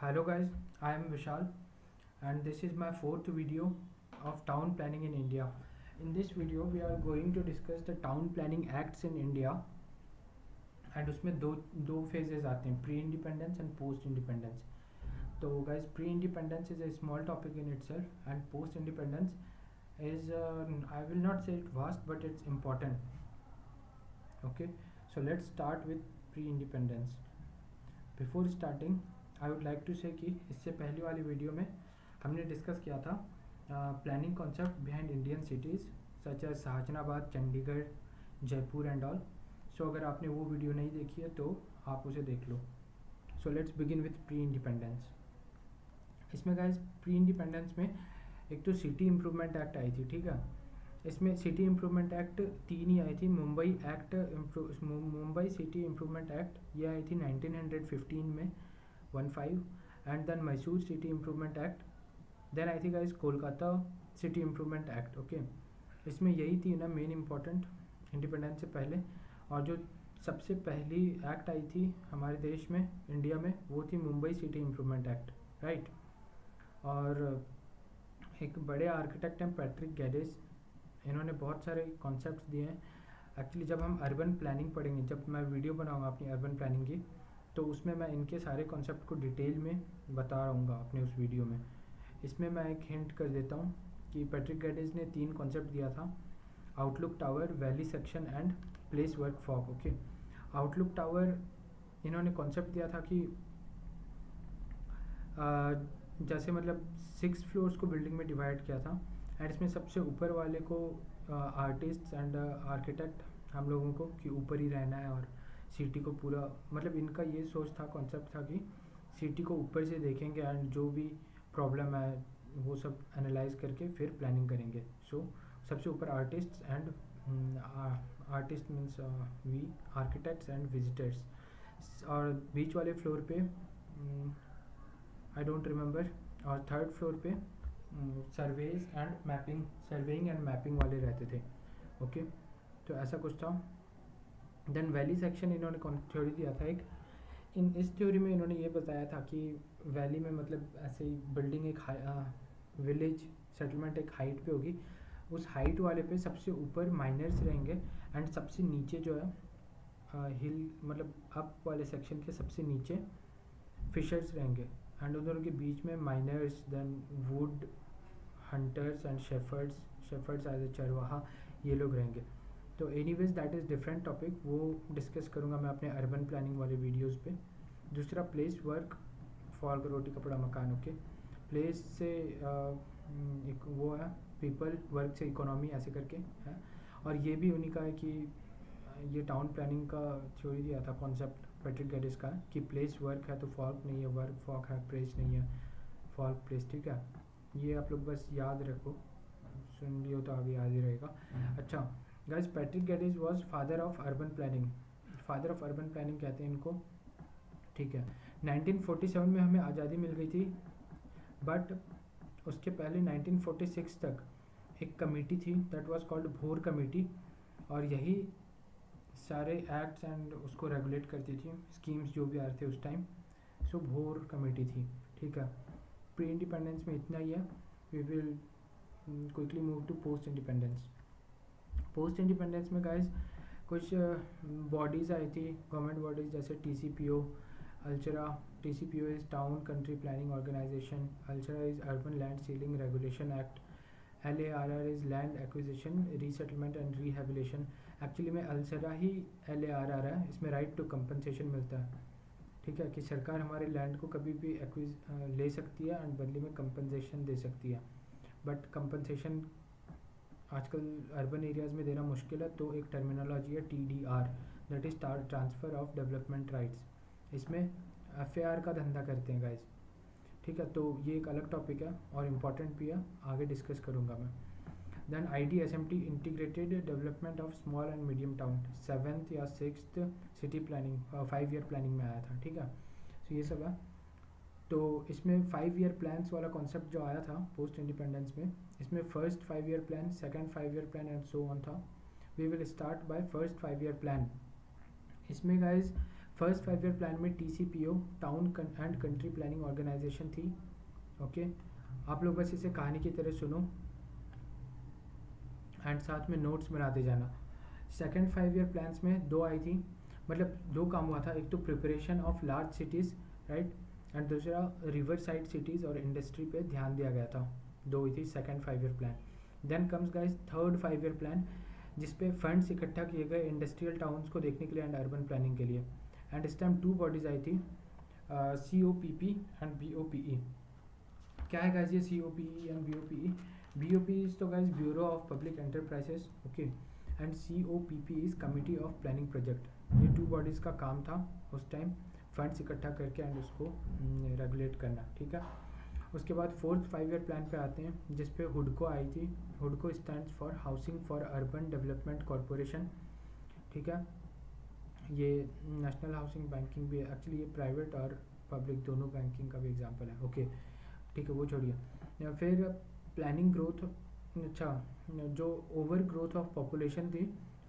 Hello guys, I am Vishal and this is my fourth video of town planning in India. In this video we are going to discuss the town planning acts in India and उसमें दो phases आते हैं, pre independence and post independence. तो guys, pre independence is a small topic in itself and post independence is I will not say it vast but it's important. Okay, so let's start with pre independence. Before starting I would like to say कि इससे पहले वाली video में हमने discuss किया था planning concept behind Indian cities such as Shahjahanabad, Chandigarh, Jaipur and all. So अगर आपने वो वीडियो नहीं देखी है तो आप उसे देख लो. So let's begin with pre independence. इसमें गाइस प्री इंडिपेंडेंस में एक तो सिटी इम्प्रूवमेंट एक्ट आई थी. ठीक है, इसमें सिटी इम्प्रूवमेंट एक्ट तीन ही आई थी. मुंबई सिटी इम्प्रूवमेंट एक्ट ये आई थी 1915 में 15 and then Mysore city improvement act. Then आई थी guys Kolkata city improvement act. Okay, इसमें यही थी ना मेन इम्पॉर्टेंट इंडिपेंडेंस से पहले. और जो सबसे पहली एक्ट आई थी हमारे देश में, इंडिया में, वो थी Mumbai city improvement act. Right, और एक बड़े आर्किटेक्ट हैं पैट्रिक गैडिस. इन्होंने बहुत सारे कॉन्सेप्ट्स दिए हैं. एक्चुअली जब हम अर्बन प्लानिंग पढ़ेंगे, जब मैं वीडियो बनाऊंगा अपनी अर्बन प्लानिंग की, तो उसमें मैं इनके सारे कॉन्सेप्ट को डिटेल में बता रहूँगा अपने उस वीडियो में. इसमें मैं एक हिंट कर देता हूँ कि पैट्रिक गैडिस ने 3 कॉन्सेप्ट दिया था: outlook tower, valley section and place work fog. Okay, outlook tower इन्होंने कॉन्सेप्ट दिया था कि जैसे मतलब 6 फ्लोर्स को बिल्डिंग में डिवाइड किया था एंड इसमें सबसे ऊपर वाले को आर्टिस्ट एंड आर्किटेक्ट हम लोगों को कि ऊपर ही रहना है और सिटी को पूरा, मतलब इनका ये सोच था, कॉन्सेप्ट था कि सिटी को ऊपर से देखेंगे एंड जो भी प्रॉब्लम है वो सब एनालाइज करके फिर प्लानिंग करेंगे. सो सबसे ऊपर artist and artist means we architects and visitors, और बीच वाले फ्लोर पे आई डोंट रिमेंबर, और थर्ड फ्लोर पे सर्वेइंग एंड मैपिंग वाले रहते थे. ओके, तो ऐसा कुछ था. देन वैली सेक्शन इन्होंने थ्योरी दिया था एक. इस थ्योरी में इन्होंने ये बताया था कि वैली में मतलब ऐसे ही बिल्डिंग एक विलेज सेटलमेंट एक हाइट पे होगी. उस हाइट वाले पे सबसे ऊपर माइनर्स रहेंगे एंड सबसे नीचे जो है हिल मतलब अप वाले सेक्शन के सबसे नीचे फिशर्स रहेंगे एंड उन दोनों के बीच में miners, then wood hunters and shepherds as a चरवाहा, ये लोग रहेंगे. तो anyways that is different topic, वो डिस्कस करूँगा मैं अपने अर्बन प्लानिंग वाले वीडियोस पे. दूसरा प्लेस वर्क फॉर रोटी कपड़ा मकान. ओके, प्लेस से एक वो है पीपल, वर्क से इकोनॉमी, ऐसे करके है. और ये भी उन्हीं का है कि ये टाउन प्लानिंग का थ्योरी दिया था कॉन्सेप्ट पैट्रिक गैडिस का कि प्लेस वर्क है तो फॉल्क नहीं है, वर्क फॉक है, प्लेस नहीं है, फॉल्क प्लेस. ठीक है, ये आप लोग बस याद रखो, सुन लियो तो अभी याद ही रहेगा. अच्छा guys, Patrick Geddes was father of urban planning. Father of urban planning कहते हैं इनको. ठीक है, 1947 में हमें आज़ादी मिल गई थी, बट उसके पहले 1946 तक एक कमेटी थी दैट वाज कॉल्ड भोर कमेटी, और यही सारे एक्ट्स एंड उसको रेगुलेट करती थी, स्कीम्स जो भी आ रहे थे उस टाइम. सो भोर कमेटी थी. ठीक है, प्री इंडिपेंडेंस में इतना ही है. We will quickly move to post independence. Post independence में गाइस कुछ बॉडीज़ आई थी, गवर्नमेंट बॉडीज़, जैसे TCPO, ULCRA. TCPO is town country planning organisation, ULCRA is urban land ceiling regulation act, LARR is land acquisition resettlement and rehabilitation. Actually में ULCRA ही LARR है, इसमें right to compensation मिलता है. ठीक है, कि सरकार हमारे लैंड को कभी भी ले सकती है एंड बदले में कंपनसेशन दे सकती है. बट कंपनसेशन आजकल अर्बन एरियाज़ में देना मुश्किल है, तो एक टर्मिनोलॉजी है TDR, that is transfer of development rights. इसमें FAR का धंधा करते हैं गाइज. ठीक है, तो ये एक अलग टॉपिक है और इम्पॉर्टेंट भी है, आगे डिस्कस करूँगा मैं. Then IDSMT, integrated development of small and medium town, 7th या 6th city planning 5 year planning में आया था. ठीक है, तो ये सब है. तो इसमें 5 ईयर प्लान्स वाला कॉन्सेप्ट जो आया था पोस्ट इंडिपेंडेंस में, इसमें first 5 year plan, second 5 year plan and so on था. We will start by first 5 year plan. इसमें गाइज फर्स्ट 5 ईयर प्लान में TCPO town and country planning organisation थी। ओके, आप लोग बस इसे कहानी की तरह सुनो एंड साथ में नोट्स बनाते जाना। सेकंड 5 ईयर प्लान्स में दो आई थी, मतलब दो काम हुआ था, एक तो preparation of large cities, right, and दूसरा रिवर साइड सिटीज़ और इंडस्ट्री पे ध्यान दिया गया था। दो हुई थी second 5 year plan. Then comes guys third 5 year plan, जिसपे फंड्स इकट्ठा किए गए इंडस्ट्रियल टाउन्स को देखने के लिए एंड अर्बन प्लानिंग के लिए। एंड इस टाइम 2 बॉडीज आई थी, COPP एंड BOPE। क्या है गाइस ये COPE एंड BOPE? BOPE इज तो guys bureau of public enterprises, okay, and COPP is committee of planning project. ये 2 बॉडीज़ का काम था उस टाइम, फंड्स इकट्ठा करके एंड उसको रेगुलेट करना, ठीक है। उसके बाद फोर्थ 5 ईयर प्लान पे आते हैं, जिस पे हुडको आई थी। हुडको stands for housing for urban development corporation, ठीक है। ये नेशनल हाउसिंग बैंकिंग भी एक्चुअली ये प्राइवेट और पब्लिक दोनों बैंकिंग का भी एग्जांपल है, ओके, ठीक है, वो छोड़िए। फिर प्लानिंग ग्रोथ, अच्छा, जो ओवर ग्रोथ ऑफ पॉपुलेशन थी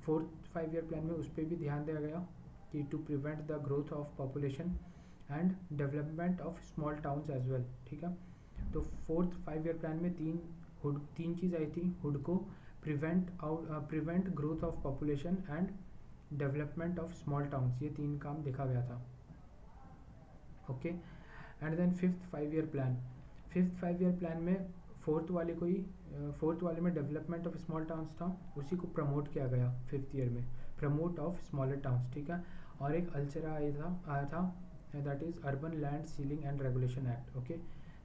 फोर्थ 5 ईयर प्लान में, उस पर भी ध्यान दिया गया कि to prevent the growth of population and development of small towns as well, ठीक है। तो फोर्थ 5 ईयर प्लान में तीन चीज़ आई थी, हुडको, prevent growth of population and development of small towns, ये 3 काम देखा गया था, okay. And then fifth 5 year plan, fifth 5 year plan में फोर्थ वाले में डेवलपमेंट ऑफ स्मॉल टाउन्स था, उसी को प्रमोट किया गया फिफ्थ ईयर में, प्रमोट ऑफ स्मॉलर टाउन्स, ठीक है। और एक अल्चरा आया था that is urban land ceiling and regulation act, okay.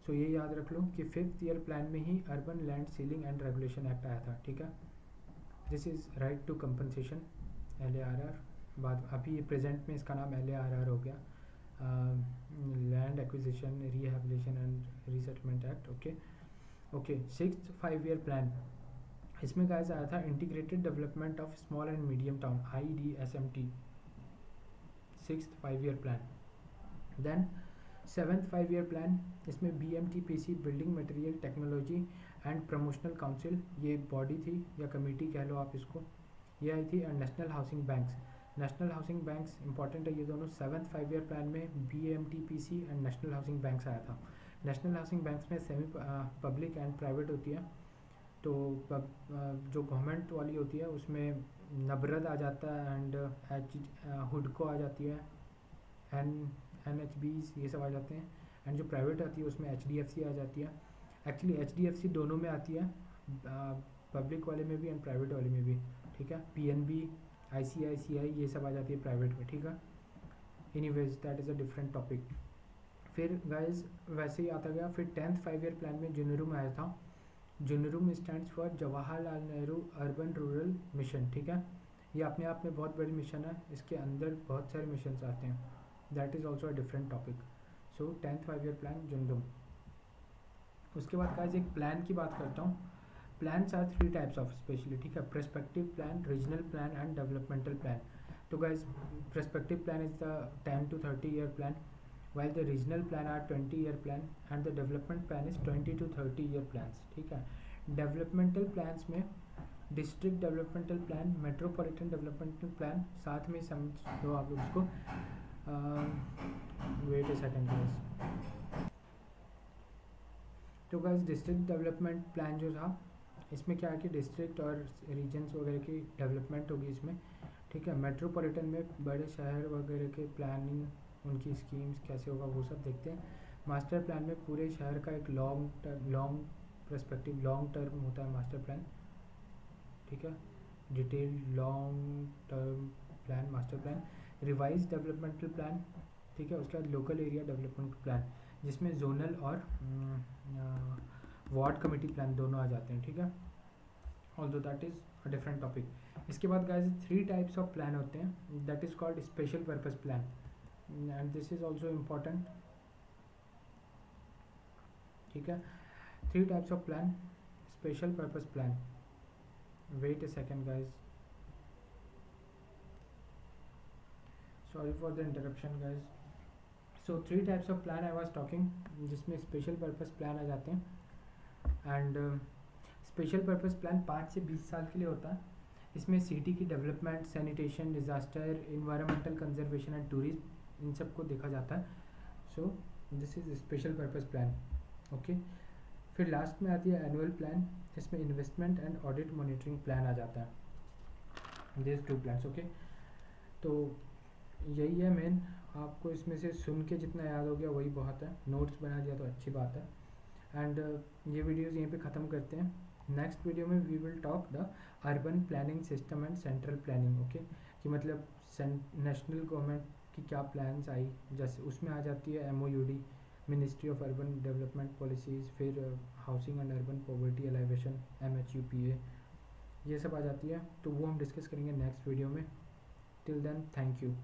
So ये याद रख लो कि फिफ्थ ईयर प्लान में ही urban land ceiling and regulation act आया था, ठीक है। This is right to compensation, LARR। बाद अभी ये प्रेजेंट में इसका नाम LARR हो गया, land acquisition rehabilitation and resettlement act, okay. Okay, sixth 5 year plan, इसमें गाइस आया था integrated development of small and medium town, IDSMT, sixth 5 year plan. Then seventh 5 year plan, इसमें BMTPC building material technology and promotional council, ये body थी या committee कह लो आप इसको, ये आई थी। And national housing banks, national housing banks important है ये दोनों। सेवन्थ 5 ईयर प्लान में BMTPC and national housing banks आया था। नेशनल हाउसिंग बैंक्स में सेमी पब्लिक एंड प्राइवेट होती है, तो जो गवर्नमेंट वाली होती है उसमें नबरद आ जाता है एंड हुडको आ जाती है, NHBs ये सब आ जाते हैं। एंड जो प्राइवेट आती है उसमें HDFC आ जाती है। एक्चुअली HDFC दोनों में आती है, पब्लिक वाले में भी एंड प्राइवेट वाले में भी, ठीक है। PNB, ICICI ये सब आ जाती है प्राइवेट में, ठीक है। Anyways that is a different topic. फिर गाइज वैसे ही आता गया। फिर 10th 5 ईयर प्लान में जुनरुम आया था। JNNURM stands for Jawaharlal Nehru urban rural mission, ठीक है। ये अपने आप में बहुत बड़ी मिशन है, इसके अंदर बहुत सारे मिशन आते हैं, that is also a different topic. So 10th 5 year plan JNNURM. उसके बाद गाइज एक प्लान की बात करता हूँ। Plans are 3 types of specially, ठीक है, perspective plan, regional plan and developmental plan. तो guys perspective plan is the 10 to 30 year plan, while the regional plan are 20 year plan and the development plan is 20 to 30 year plans, ठीक है। Developmental plans में district developmental plan, metropolitan developmental plan, साथ में समझ लो आप लोग इसको, wait ए second guys. तो गाइस डिस्ट्रिक्ट डेवलपमेंट प्लान जो था, इसमें क्या है कि डिस्ट्रिक्ट और रीजन्स वगैरह की डेवलपमेंट होगी इसमें, ठीक है। मेट्रोपॉलिटन में बड़े शहर वगैरह के प्लानिंग, उनकी स्कीम्स कैसे होगा वो सब देखते हैं। मास्टर प्लान में पूरे शहर का एक लॉन्ग पर्सपेक्टिव, लॉन्ग टर्म होता है मास्टर प्लान, ठीक है। Detailed long term plan, master plan. Revise developmental plan, ठीक है। उसके बाद लोकल एरिया डेवलपमेंट प्लान, जिसमें जोनल और वार्ड कमेटी प्लान दोनों आ जाते हैं, ठीक है। Although that is a different topic. इसके बाद गाइस 3 टाइप्स ऑफ प्लान होते हैं, that is called special purpose plan and this is also important, ठीक है। 3 types of plan, special purpose plan, wait a second guys, sorry for the interruption guys। so 3 types of plan I was talking, जिसमें special purpose plan आ जाते हैं। and special purpose plan 5 से 20 साल के लिए होता है। इसमें सिटी की development, sanitation, disaster, environmental conservation and tourism, इन सब को देखा जाता है. So this is special purpose plan. Okay. फिर लास्ट में आती है एनुअल प्लान. इसमें investment and audit monitoring plan आ जाता है. This 2 plans. ओके. तो यही है मेन. आपको इसमें से सुन के जितना याद हो गया वही बहुत है. नोट्स बना दिया तो अच्छी बात है. एंड ये वीडियोज़ यहीं पे ख़त्म करते हैं. नेक्स्ट वीडियो में we will talk the urban planning system and central planning. Okay. कि मतलब नेशनल गवर्नमेंट की क्या प्लान्स आई, जैसे उसमें आ जाती है MOUD, ministry of urban development policies, फिर housing and urban poverty alleviation, MHUPA, ये सब आ जाती है. तो वो हम डिस्कस करेंगे नेक्स्ट वीडियो में. Till then, thank you.